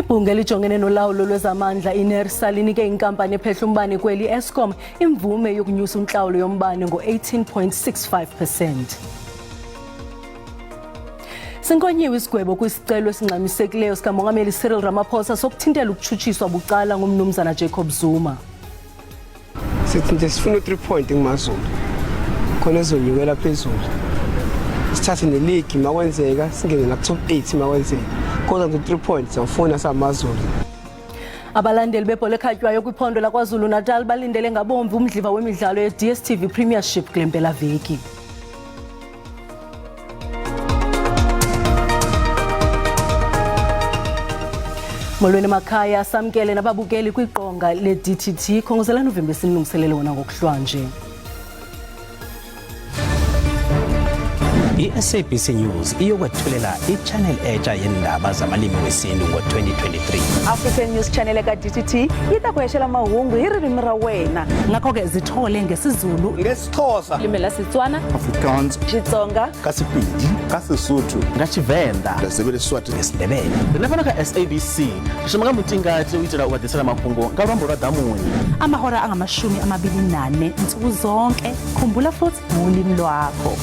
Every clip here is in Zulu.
Ibhunga elijongene nolawulo lwezamandla iNERSA linike inkampani ephehla umbane kweli i-Eskom imvume yokunyusa intlawulo yombane ngo-18.65%. Sinkonyiwe isigwebo kwisicelo esingxamisekileyo sikamongameli Cyril Ramaphosa sokuthintela ukutshutshiswa bucala ngumnumzana Jacob Zuma. Sithi sifuna 3 point ngimazulu. Khona ezonyukela phezulu. Sithathe neligi makwenzeka singene na top 8 makwenzeka. Kodwa ku 3 points awufuna samazulu. Abalandeli bebhola ekhatywayo kwiphondo laKwaZulu Natal balindele ngabomvu umdliva wemidlalo ye-DSTV Premiership kule mpelaveki. Molweni makhaya samkele nababukeli kwiqonga le-DTT khongozela November sinilungiselele wona ngokuhlwanje. I-SABC News iyokwethulela i-channel entsha yendaba zamalimi wesintu ngo-2023. African News Channel ka-DTT itakuheshela mahungu hi ririmi ra wena. Ngakho ke zithole ngesizulu, ngeSixhosa, Limi la Setswana, Afrikaans, Xitsonga, kaSepedi, kaSesotho, ngaTshivenda, ngeSiswati, ngeSindebele. Lefuna ka SABC shimanga mutingathi uyitela ukwadisela maphungo ngalwambo lwa damunye. amahora angama-24 nsuku zonke. Khumbula futhi ngolimi lwakho.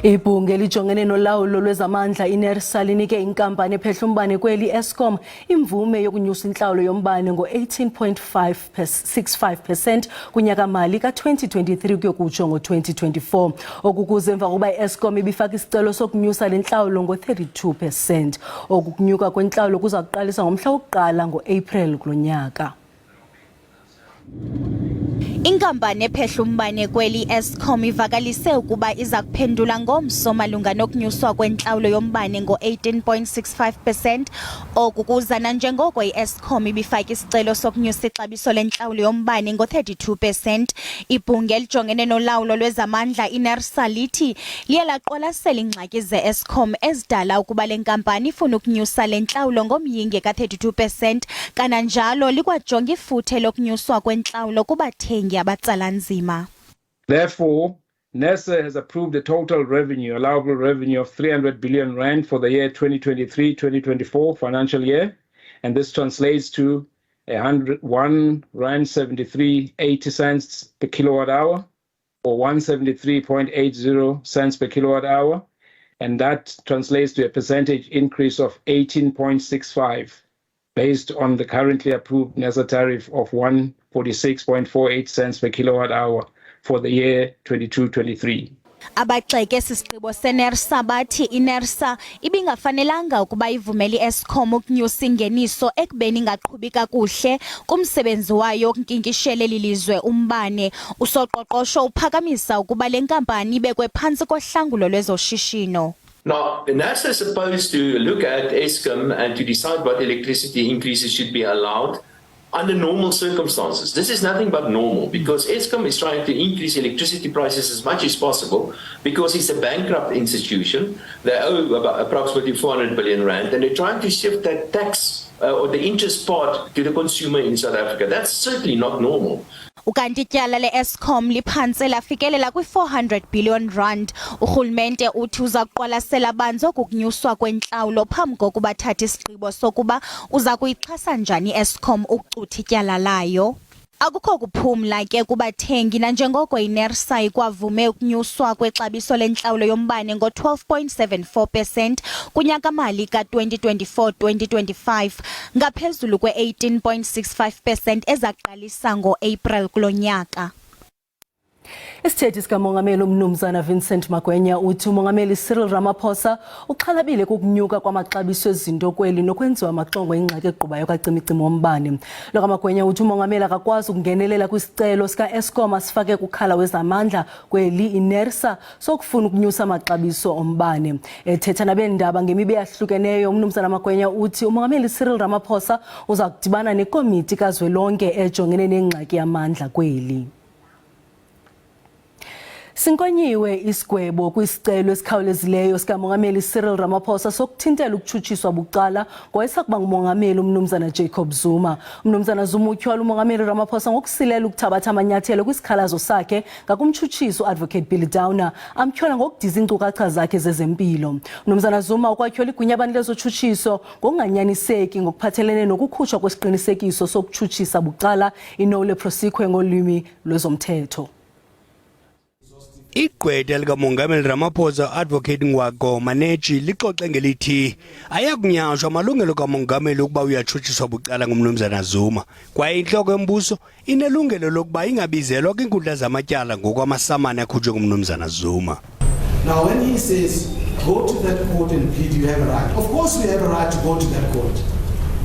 Ibhunga elijongene nolawulo lwezamandla iNERSA linike inkampani ephehla umbane kweli i-Eskom imvume yokunyusa intlawulo yombane ngo-18.65% kunyaka mali ka-2023 kuyokutsho ngo-2024. Okukuze emva kokuba i-Eskom ibifaka isicelo sokunyusa le ntlawulo ngo-32%. Okukunyuka kwentlawulo kuza kuqalisa ngomhla wokuqala ngo-April kulo nyaka. Inkampani ephehla umbane kweli Eskom ivakalise ukuba iza kuphendula ngomso malunga nokunyuswa kwentlawulo yombane ngo-18.65%. Okukuzana njengoko i-Eskom ibifaka isicelo sokunyusa ixabiso lentlawulo yombane ngo-32%. Ibhunga elijongene nolawulo lwezamandla iNERSA lithi liye laqwalasela iingxaki ze-Eskom ezidala ukuba le nkampani ifuna ukunyusa le ntlawulo ngomyinge ka-32%. Kananjalo likwajonga ifuthe lokunyuswa kwentlawulo kubathengi abatsala nzima. Therefore, NERSA has approved a total revenue, allowable revenue of 300 billion rand for the year 2023-2024 financial year, and this translates to 101.73 cents per kilowatt hour, or 173.80 cents per kilowatt hour, and that translates to a percentage increase of 18.65%. based on the currently approved NERSA tariff of 146.48 cents per kilowatt hour for the year 22-23. Abaxeke sisigqibo seNERSA bathi iNERSA ibingafanelanga ukuba ivumeli i-Eskom ukunyusa ingeniso ekubeni ingaqhubi kakuhle kumsebenzi wayo wokunkinkishela lilizwe umbane. Usoqoqosho uphakamisa ukuba le nkampani ibekwe phantsi kohlangulo lwezoshishino. Now, NERSA is supposed to look at Eskom and to decide what electricity increases should be allowed under normal circumstances. This is nothing but normal because Eskom is trying to increase electricity prices as much as possible because it's a bankrupt institution. They owe about approximately 400 billion rand and they're trying to shift that tax or the interest part to the consumer in South Africa. That's certainly not normal. Ukanti tyala le-Eskom liphantse lafikelela kwi-400 billion rand. Urhulumente uthi uza kuqwalasela banzi okukunyuswa kwentlawulo phambi kokuba thatha isigqibo sokuba uza kuyixhasa njani i-Eskom ukucutha ityala layo. Akukho kuphumla ke kubathengi nanjengoko iNERSA ikwavume ukunyuswa kwexabiso lentlawulo yombane ngo-12.74% kunyaka mali ka-2024-2025 ngaphezulu kwe-18.65% ezaqalisa ngo-April kulo nyaka. Isithethi sikamongameli umnumzana Vincent Magwenya uthi umongameli Cyril Ramaphosa uxhalabile kukunyuka kwamaxabiso ezinto kweli nokwenziwa amaxongo ingxaki eqhubayo kacimicimi wombane. Lo kaMagwenya uthi umongameli akakwazi ukungenelela kwisicelo sika-Eskom asifake kukhala wezamandla kweli iNERSA sokufuna ukunyusa amaxabiso ombane. Ethetha nabendaba ngemibe yahlukeneyo umnumzana Magwenya uthi umongameli Cyril Ramaphosa uza kudibana nekomiti kazwelonke ejongene nengxaki yamandla kweli. Sinkonyiwe isigwebo kwisicelo esikhawulezileyo sikamongameli Cyril Ramaphosa sokuthintela ukutshutshiswa bucala ngowayesakuba ngumongameli umnumzana Jacob Zuma. Umnumzana Zuma utyhola umongameli Ramaphosa ngokusilela ukuthabatha amanyathelo kwisikhalazo sakhe ngakumtshutshiso advocate Billy Downer amtyhola ngokudiza iinkcukacha zakhe zezempilo. Umnumzana Zuma ukwatyhola igunyabani lezotshutshiso ngokunganyaniseki ngokuphathelene nokukhutshwa kwesiqinisekiso sokutshutshisa bucala inole prosequi ngolwimi lwezomthetho. Igqwetha likamongameli Ramaphosa advocate ngwaqo maneji lixoxe ngelithi ayakunyashwa amalungelo kamongameli ukuba uyatshutshiswa bucala ngumnumzana Zuma kwaye inhloko yombuso inelungelo lokuba ingabizelwa kwinkundla zamatyala ngokwamasamane akhutshwe ngumnumzana Zuma. Now when he says go to that court and plead, you have a right. Of course we have a right to go to that court.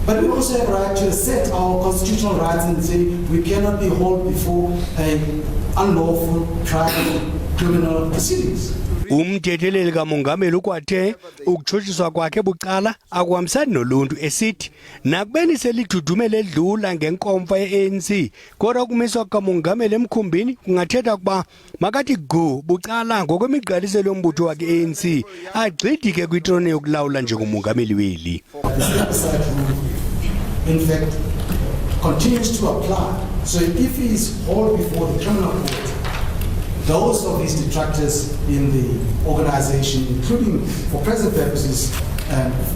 But we also have a right to assert our constitutional rights and say we cannot be held before an unlawful tribal criminal proceedings. Umthetheleli kamongameli ukwathe ukutshutshiswa kwakhe bucala akuhambisani noluntu esithi nakubeni selidudumele edlula ngenkomfa ye-ANC kodwa ukumiswa kamongameli emkhumbini kungathetha ukuba makathi gu bucala ngokwemiqaliselo yombutho wakhe ANC agxidike kwitroni yokulawula njengomongameli weli. In fact, continues to apply. So if he is hauled before the criminal court, those of his detractors in the organization, including for present purposes,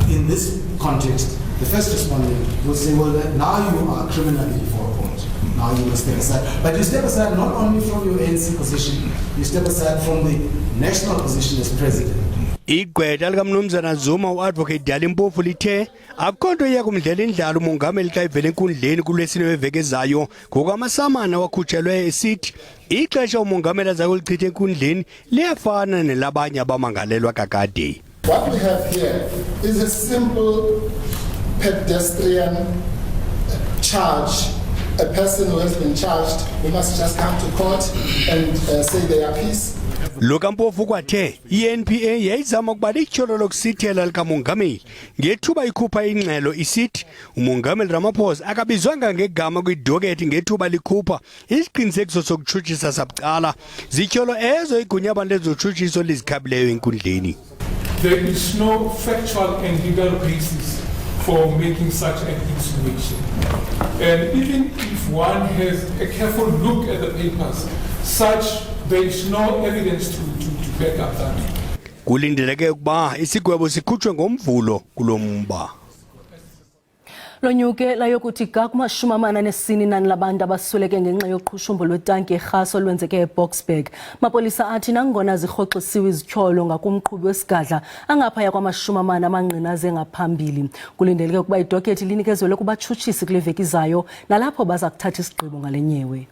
in this context, the first respondent will say, well, now you are criminally before a court. Now you must step aside. But you step aside not only from your ANC position, you step aside from the national position as president. Igqwetha likamnumzana Zuma uadvocate Dalimpofu lithe akhonto yakumdlela indlalo umongameli xa ivele enkundleni kulwesine weveke ezayo ngokwamasamana wakhutshelwe esithi ixesha umongameli azakolichitha enkundleni liyafana nelabanye abamangalelwa kakade. What we have here is a simple pedestrian charge. A person who has been charged who must just come to court and say their piece. Lokampofu kwathe iNPA yayizama ukuba lityholo lokusithela likamongameli ngethuba ikhupha ingxelo isithi umongameli Ramaphosa akabizwanga ngegama kwidokethi ngethuba likhupha isiqinisekiso sokutshutshisa sabucala zityholo ezo igunyabani lezotshutshiso lizikhabileyo enkundleni. There is no factual and legal basis for making such an insinuation. And even if one has a careful look at the papers, there is no evidence to back up that. Kulindeleke ukuba isigwebo sikhutshwe ngomvulo kulomba. Lonyuke layokuthi ga kuma-49 labantu abasweleke ngenxa yoqhushumbo lwetanki yerhasi olwenzeke eBoksburg. Mapolisa athi nangona zirhoxisiwe izityholo ngakumqhubi wesigadla angaphaya kwama-40 amanqinazi engaphambili. Kulindeleke ukuba idokethi linikezelwe kubatshutshisi kule veki izayo nalapho baza kuthatha isigqibo ngale nyewe.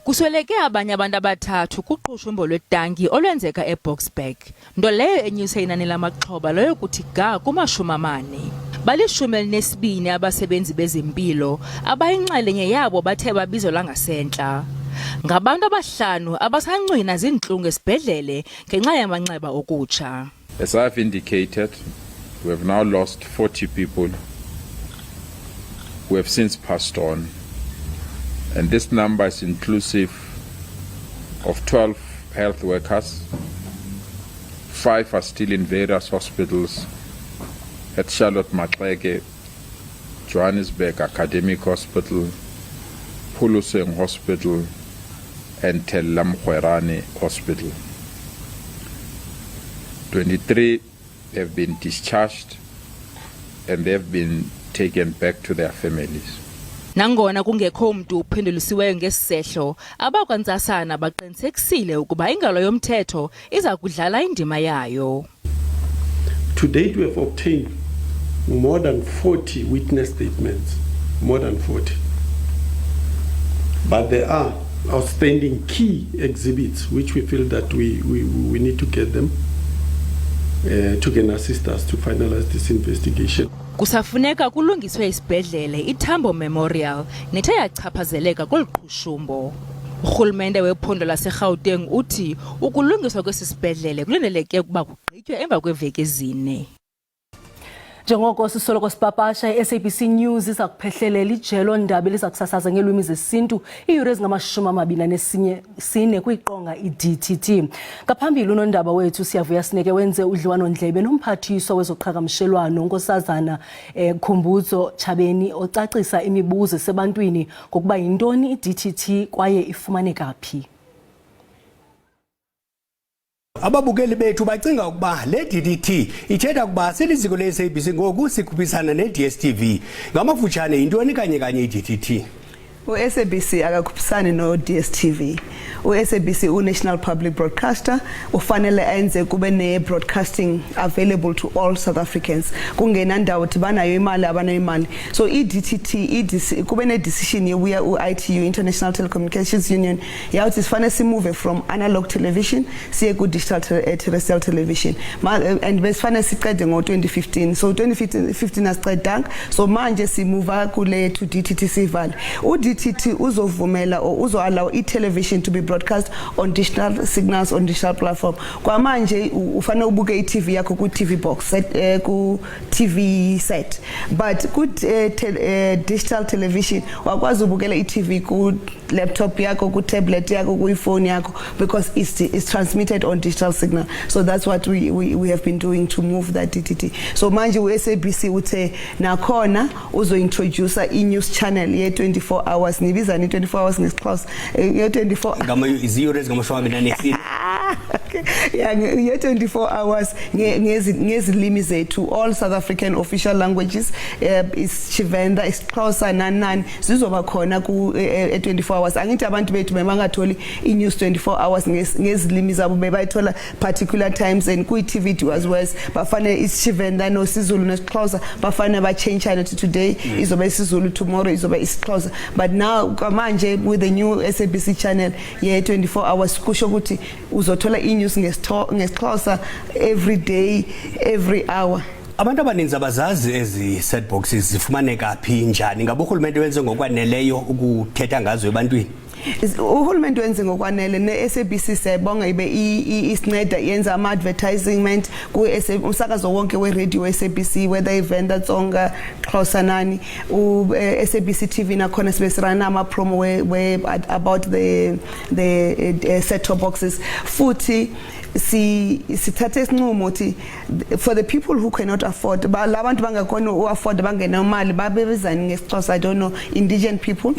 Kusweleke abanye abantu abathathu kuqhushumbo lwetanki olwenzeka eBoksburg, nto leyo enyuse inani lamaxhoba loyokuthi ga kuma-40. Bali-12 abasebenzi bezempilo abayinxalenye yabo bathe babizelwa ngasentla. Ngabantu abahlanu abasancwina zintlungu esibhedlele ngenxa yamanxeba okutsha. As I've indicated, we have now lost 40 people who have since passed on. And this number is inclusive of 12 health workers. 5 are still in various hospitals at Charlotte Maxabiso, Johannesburg Academic Hospital, Puluseng Hospital, and Telamkhwerane Hospital. 23 have been discharged and they have been taken back to their families. Nangona kungekho mntu uphendulisiweyo ngesisehlo, abakwantsasana baqinisekisile ukuba ingalo yomthetho iza kudlala indima yayo. To date we have obtained more than 40 witness statements, more than 40. But there are outstanding key exhibits which we feel that we need to get them to can assist us to finalize this investigation. Kusafuneka kulungiswe isibhedlele iTambo Memorial nethe yachaphazeleka koluqhushumbo. Urhulumente wephondo laseGauteng uthi ukulungiswa kwesi sibhedlele kulindeleke ukuba kugqitywe emva kweveki ezine. Njengoko sisoloko sipapasha iSABC News iza kuphehlelela ijelo ndaba eliza kusasaza ngelwimi zesintu iiyure ezingama-24 kwiqonga iDTT. Ngaphambili unondaba wethu Siyavuya Sineke wenze udliwano ndlebe nomphathiswa wezoqhagamshelwano uNkosazana Khumbudzo Chabeni ocacisa imibuzo esebantwini ngokuba yintoni iDTT kwaye ifumaneka phi. Ababukeli bethu bacinga ukuba le DTT ithetha ukuba seliziko le-SABC ngoku sikhuphisana ne-DSTV. Ngamafutshane yintoni kanye iDTT? U-SABC akakhuphisani no-DSTV. U-SABC u-National Public Broadcaster ufanele enze kube ne-broadcasting available to all South Africans. Kungenandawo ukuthi banayo imali abanayo imali. So iDTT kube ne-decision yebuya u-ITU, International Telecommunications Union, yawuthi sifanele simove from analog television siye ku-digital terrestrial television. And besifanele siqede ngo-2015. So 2015 asiqedanga. So manje simuva kule to DTT sivale. DTT uzovumela or uzo-allow i-television to be broadcast on digital signals on digital platform. Kwa manje ufanele ubuke i-TV yakho ku-TV box set, ku-TV set. But ku-digital television wakwazi ubukela i-TV ku-laptop yakho, ku-tablet yakho, ku-phone yakho because it's transmitted on digital signal. So that's what we have been doing to move that DTT. So manje u-SABC uthe nakhona uzo-introduce i-news channel ye-24 hours. Nibiza ni 24 hours ngeXhosa. Ye-24 ngama iziyure ezingama-24. Yeah, ye-24 hours ngezilimi zethu all South African official languages is Tshivenda, isiXhosa nani zizoba khona ku 24 hours. Angithi abantu bethu bemangatholi i-news 24 hours ngezilimi zabo bebayithola particular times and ku-TV as well bafane isiTshivenda noSizulu nesiXhosa bafane ba-change to today izoba isiZulu, tomorrow izoba isiXhosa. But now manje with the new SABC channel ye-24 hours kusho ukuthi uzothola i-news ngesiXhosa every day, every hour. Abantu abaninzi abazazi ezi set boxes zifumaneka phi njani? Ngabe urhulumente wenze ngokwaneleyo ukuthetha ngazo ebantwini? Uhulumende wenze ngokwanele ne-SABC siyabonga ibe isinceda yenza ama-advertisement umsakazo wonke we-radio we-SABC whether ivenda Tsonga Xhosa nani u-SABC TV nakhona sibe sirana ama-promo about the set-top boxes futhi sithathe isinqumo ukuthi for the people who cannot afford labantu bangakhona u-afford bangena imali babebizani ngesiXhosa I don't know indigent people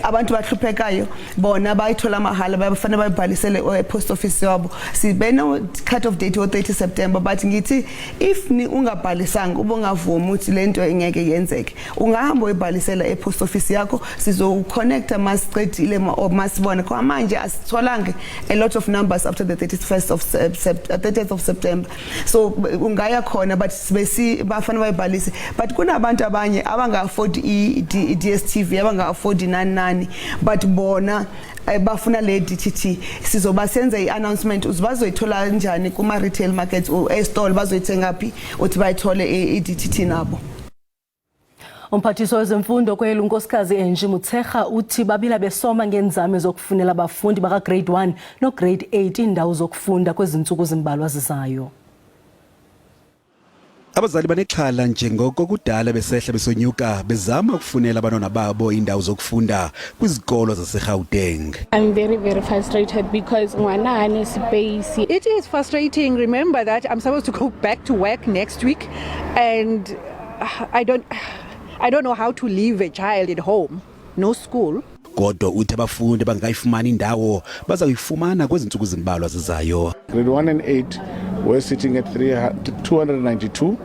abantu bahluphekayo bona bayithola mahala bafanele bayibhalisele e-post office yabo sibena cut off date o-30 September but ngithi if ungabhalisanga ubongavuma ukuthi lento engeke yenzeke ungahamba uyibhalisela e-post office yakho sizo-connecta masiqedile or masibona kwa manje asitholange a lot of numbers after the 30th of September. So ungaya khona but bafana bayibhalise but kunabantu abanye abanga-afford i-DSTV abanga-afford nani but bona bafuna le DTT sizoba senza i-announcement bazoyithola njani kuma-retail markets or e-store bazoyithenga phi uthi bayithole i-DTT nabo. Umphathiswa wezemfundo kweli unkosikazi uMotshekga uthi babila besoma ngenzame zokufunela abafundi baka grade 1 no grade 8 indawo zokufunda kwezinsuku zimbalwa zizayo. Abazali banexhala njengoko kudala besehla besonyuka bezama ukufunela abantwana babo indawo zokufunda kwizikolo zaseGauteng. I'm very frustrated because ngwana hane space. It is frustrating. Remember that I'm supposed to go back to work next week and I don't know how to leave a child at home, no school. Kodwa uthi abafundi bangayifumana indawo bazayifumana kwezinsuku zimbalwa zizayo. Grade 1 and 8 were sitting at 292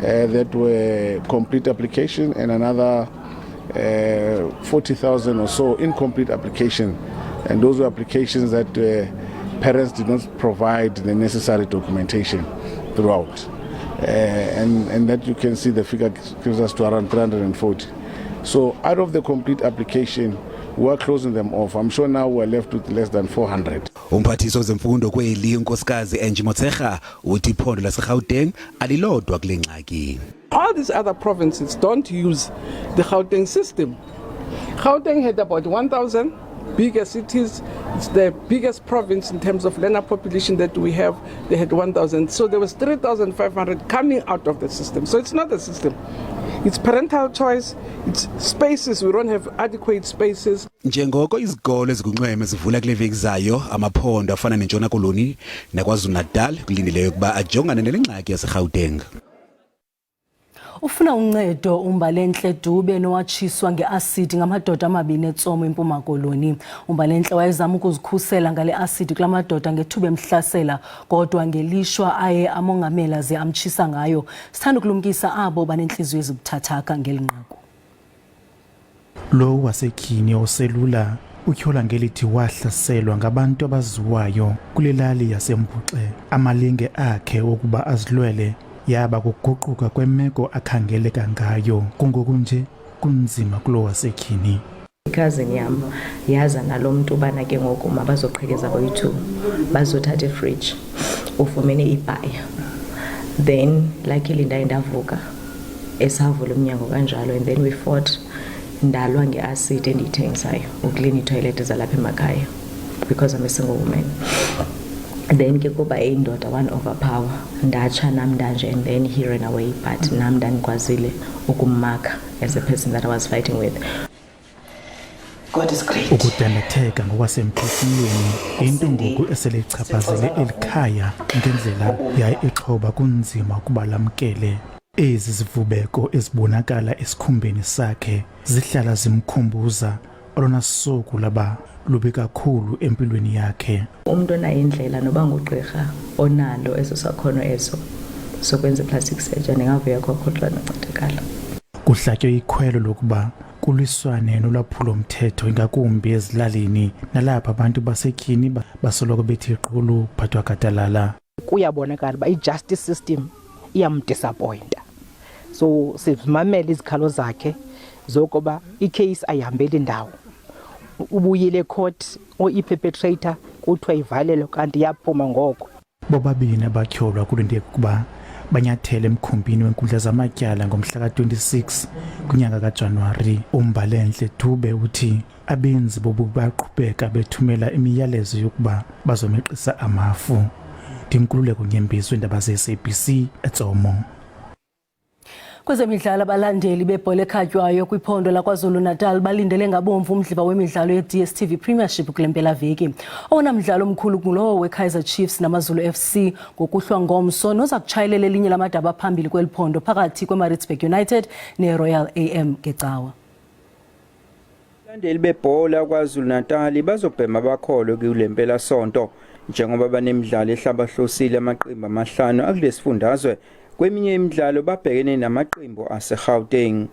that were complete application and another 40,000 or so incomplete application, and those were applications that parents did not provide the necessary documentation throughout. And that you can see the figure gives us to around 340. So out of the complete application, we are closing them off. I'm sure now we're left with less than 400. Umphathiswa wezemfundo kweli unkosikazi UMotshekga uthi iphondo laseGauteng alilodwa kule ngxaki. All these other provinces don't use the Gauteng system. Gauteng had about 1,000 bigger cities It's the biggest province in terms of learner population that we have. They had 1,000. So there was 3,500 coming out of the system. So it's not the system. It's parental choice. It's spaces. We don't have adequate spaces. Njengoko izikole ezikunxweme zivula kule veki zayo, amaphondo afana neNtshona Koloni naKwaZulu-Natal kulindeleyo ukuba ajongane nelengxaki yaseGauteng. Ufuna uncedo uMbalenhle Dube nowatshiswa ngeasidi ngamadoda amabini eTsomo eMpuma Koloni. uMbalenhle wayezama ukuzikhusela ngale asidi kula madoda ngethuba emhlasela kodwa ngelishwa aye amongameli ze amtshisa ngayo. Sithanda ukulumkisa abo banenhliziyo ezibuthathaka ngelinqaku. Lo wasekhini oselula utyhola ngelithi wahlaselwa ngabantu abaziwayo kule lali yaseMbuxe. Amalinge akhe okuba azilwele yaba kuguquka kwemeko akhangeleka ngayo. Kungoku nje kunzima kulo wasekhini. Cousin yam yaza nalo muntu ubana ke ngoku mabazoqhekeza boyi2 bazothatha ifridge ufumene iBayi. Then luckily ndavuka esavula umnyango kanjalo, and then we fought. Ndalwa ngeacid endiyithengisayo uklini toilet zalapha emakhaya because I'm a single woman. Then ke kuba indoda one overpower ndatsha nam ndanje, and then he ran away, but nam ndandikwazile ukummaka as a person that I was fighting with. God is great. Ukudandatheka ngokwasemphefumlweni into ngoku esele ichaphazele elikhaya ngendlela yaye ixhoba kunzima ukuba lamkele. Ezi zivubeko ezibonakala esikhumbeni sakhe zihlala zimkhumbuza olona suku laba lubi kakhulu empilweni yakhe. Umuntu onayo indlela noba ngugqirha onalo eso sakhono eso sokwenza plastic surgery ngavuya kwakhotla noncedakala. Kuhlatywe ikhwelo lokuba kuliswane nolwaphulo mthetho ingakumbi ezilalini nalapha abantu basekhini basoloko bethi qulu kuphathwa gadalala. Kuyabonakala ba i-justice system iyamdisappointa. So sivumamela izikhalo zakhe zokuba icase ayihambeli ndawo. Ubuyile court o-perpetrator kuthiwa ivalelo kanti yaphuma ngoko. Bobabini abatyholwa kulindele ukuba banyathele emkhumbini wenkundla zamatyala ngomhla ka-26 kunyanga kaJanuwari. uMbalenhle Dube uthi abenzi bobu baqhubeka bethumela imiyalezo yokuba bazomeqisa amafu. Ndinkululeko Nyembiso, iindaba ze-SABC eTsomo. Kwezemidlalo abalandeli bebhola ekhatywayo kwiphondo laKwaZulu-Natal balindele ngabomvu umdliva wemidlalo ye-DSTV Premiership kule mpelaveki. Owona mdlalo omkhulu kulowo weKaizer Chiefs namaZulu FC ngokuhlwa ngomso noza kutshayelela elinye lamadaba phambili kweliphondo phakathi kweMaritzburg United neRoyal AM ngecawa. Abalandeli bebhola kwaZulu-Natal bazobhema abakholo kule mpelasonto njengoba banemidlalo ehlabahlosile amaqembu amahlanu akulesifundazwe. Kweminye imidlalo babhekene namaqembu aseGauteng.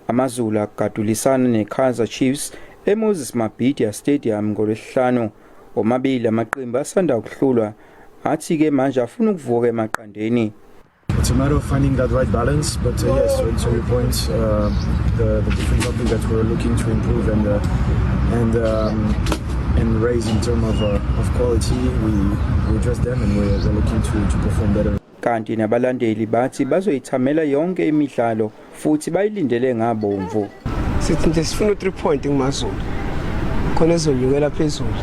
AmaZulu agadulisana neKaizer Chiefs eMoses Mabhida Stadium ngolwesihlanu. Omabili amaqembu asanda ukuhlulwa athi ke manje afuna ukuvuka emaqandeni. It's a matter of finding that right balance, but yes, to your point, the different topics that we're looking to improve and raise in terms of quality, we address them and we're looking to perform better. Kanti nabalandeli bathi bazoyithamela yonke imidlalo futhi bayilindele ngabomvu. Sithi nje sifuna 3 point ngumazulu. Khona ezonyukela phezulu.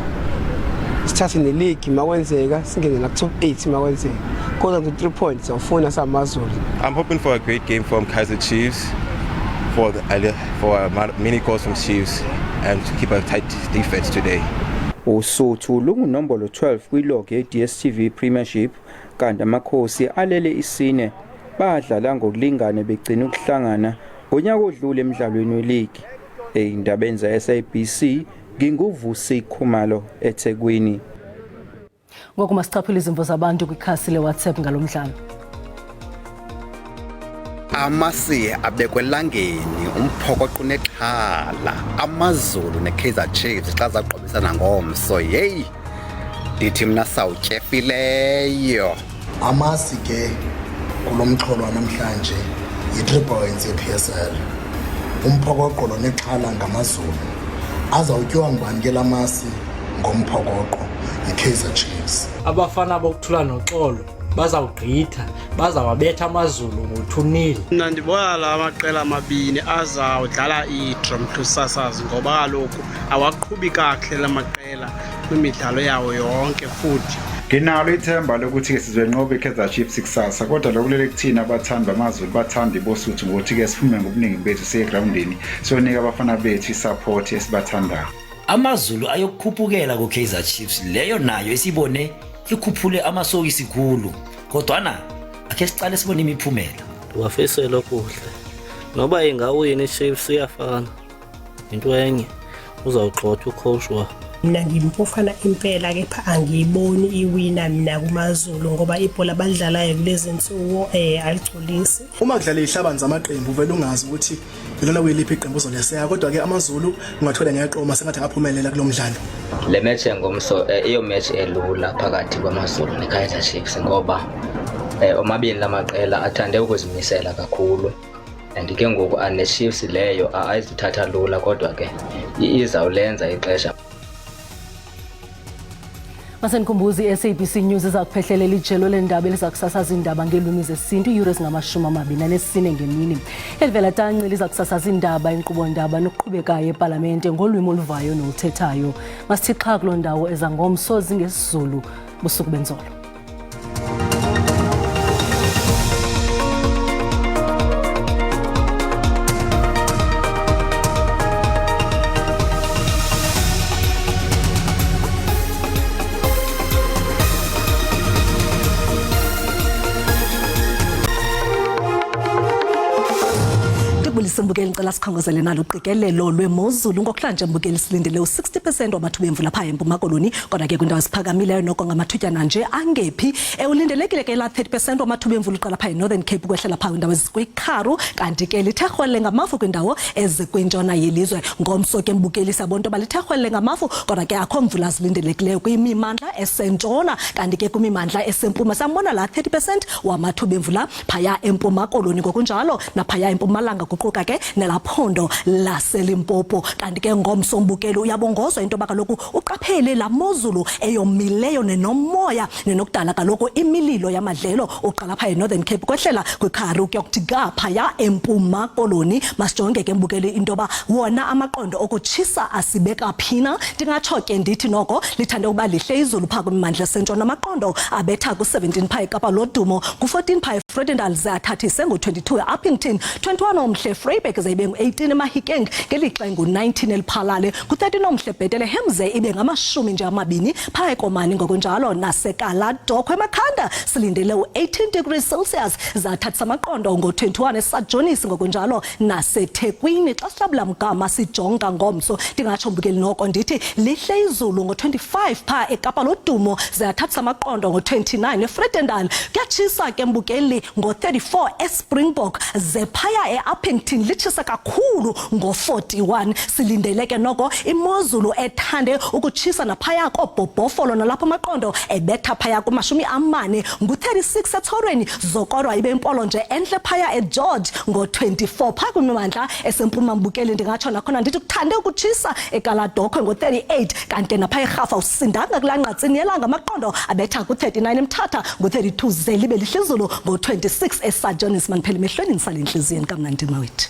Sithathe neleague makwenzeka singene na top 8 makwenzeka. Kodwa ku 3 points awufuna samazulu. I'm hoping for a great game from Kaizer Chiefs, for a mini goals from Chiefs, and to keep a tight defense today. uSuthu lungunombolo 12 kwilog ye-DSTV Premiership kanti amakhosi alele isine badlala ngokulingana begcina ukuhlangana ngonyaka odlule emidlalweni weleague. Eindabeni ze-SABC nginguvusi Khumalo eThekwini. Ngoku masichaphile izimvo zabantu kwikhasi leWhatsApp ngalomdlalo. Amasi abekwelangeni umphokoqo nexhala amaZulu neKaizer Chiefs xa zaqobisana ngomso hey ndithi mina sawutyefileyo. Amasi ke kulomxholo namhlanje yi3 points yePSL. Umphokoqo nexhala ngamaZulu azawutyiwa ngubani ke lamasi ngomphokoqo iKaizer Chiefs. Abafana bokuthula noxolo bazawugqitha bazawabetha amazulu ngo-2-0. Mna ndibona la maqela amabini azawudlala i-draw to sasazo ngoba kaloku awaqhubi kakuhle la maqela kwimidlalo yawo yonke futhi nginalo ithemba lokuthi ke sizwenqoba iKaizer Chiefs kusasa kodwa lokulele kuthina abathanda amazulu bathanda ibosuthu ngokuthi ke siphume ngobuningi bethu siye groundini sonika abafana bethu isupport esibathandayo. Amazulu ayokukhuphukela kuKaizer Chiefs leyo nayo isibone ikhuphule amasokisi khulu kodwana ake sicale sibone imiphumela. Wafisela okuhle noba ingawini iChiefs iyafana into enye uzawugxotha ucoach. Mina ngimpofana impela kepha angiyiboni iwina mina kumaZulu ngoba ibhola badlalayo kulezi nsuku aligcolisi. Uma kudlala ihlabani zamaqembu vele ungazi ukuthi ilona kuyiliphi iqembu uzoleseka kodwa ke amaZulu ungathola ngeqoma sengathi ngaphumelela kulomdlalo. Le match ngomso iyo match elula phakathi kwamaZulu neKaizer Chiefs ngoba omabili lamaqela athande ukuzimisela kakhulu and ke ngoku ane Chiefs leyo ayizithatha lula kodwa ke izawulenza ixesha. Masenkumbuzi iSABC News izakuphehlelela ijelo lendaba elizakusasaza indaba ngelwimi zesintu iures ngama-24 ngemini. Elivela tanci lizakusasaza indaba inkqubo-ndaba nokuqhubekayo eParlamente ngolwimi oluvayo noluthethayo. Masithi xha kuloo ndawo eza ngomso zingesiZulu busuku benzolo. Simbukeli ngicela sikhongozele nalo uqikelelo lwemozulu ngokuhlanje mbukeli silindele u60% wamathuba emvula pha eMpuma Koloni kodwa ke kwindawo esiphakamileyo noko ngamathutyana nje angephi ulindelekile ke la 30% wamathuba emvula uqala pha eNorthern Cape kwehlela pha indawo ezikwikharu kanti ke lithegwele ngamafu kwindawo ezikwintshona yelizwe ngomso ke mbukeli sabonto balithegwele ngamafu kodwa ke akho mvula zilindelekileyo kwimimandla esentshona kanti ke kwimimandla esempuma sambona la 30% wamathuba emvula phaya eMpuma Koloni ngokunjalo naphaya eMpumalanga kuquka ke nelaphondo laseLimpopo kanti ke ngomso mbukeli uyabongozwa into bakaloku uqaphele la mozulu eyomileyo nenomoya nenokudala kaloku imililo yamadlelo uqala pha eNorthern Cape kwehlela kwikharu kuyokuthi ga phaya eMpuma Koloni masijonge ke mbukeli into ba wona amaqondo okutshisa asibeka phina ndingatsho ke ndithi noko lithande ukuba lihle izulu pha kwimandla sentshona amaqondo abetha ku17 pha eKapa Lodumo ku14 pha eFredendal zathathise ngo22 eUppington 21 omhle Vryburg zayibe ngu18 eMahikeng ngelixa ngu19 eliphalale ku13 omhle Bethlehem ze ibe ngamashumi nje amabini pha eKomani ngokunjalo nasekala Dokhwe eMakhanda silindele u18 degrees Celsius zathathisa amaqondo ngo21 eSajonis ngokunjalo naseThekwini xa sihlabula mgama sijonga ngomso ndingatsho mbukeli noko ndithi lihle izulu ngo25 pha eKapa Lodumo zathathisa amaqondo ngo29 eFredendal kuyatshisa ke mbukeli ngo34 eSpringbok zephaya eUppington litshisa kakhulu ngo41 silindeleke noko imozulu ethande ukutshisa naphaya koBhobhofolo nalapha amaqondo ebetha phaya ku40 ngu36 eThorweni zokodwa ibe impolo nje enhle phaya eGeorge ngo24 pha kwimimandla esempuma mbukeli ndingatsho nakhona ndithi kuthande ukutshisa eKaladokhwe ngo38 kanti naphaya eRhafa usindanga kulanqatsini yelanga amaqondo abetha ku39 eMthatha ngo32 zelibe lihlizulu ngo26 eSajonis maniphela emehlweni nisale enhliziyweni kamnandi mawethu.